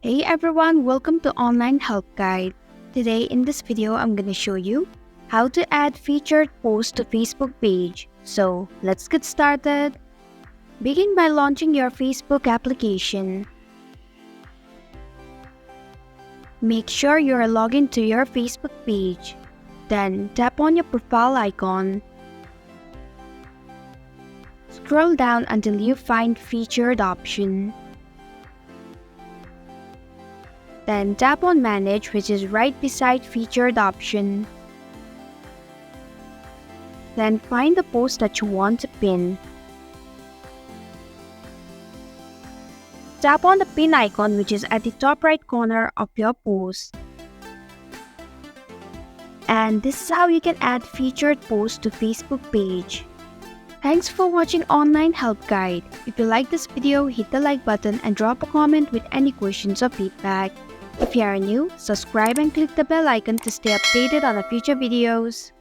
Hey everyone, welcome to Online Help Guide. Today in this video, I'm gonna show you how to add featured posts to Facebook page. So let's get started. Begin by launching your Facebook application. Make sure you're logged into your Facebook page. Then tap on your profile icon. Scroll down until you find featured option. Then tap on Manage, which is right beside featured option. Then find the post that you want to pin. Tap on the pin icon, which is at the top right corner of your post. And this is how you can add featured posts to Facebook page. Thanks for watching Online Help Guide. If you like this video, hit the like button and drop a comment with any questions or feedback. If you are new, subscribe and click the bell icon to stay updated on our future videos.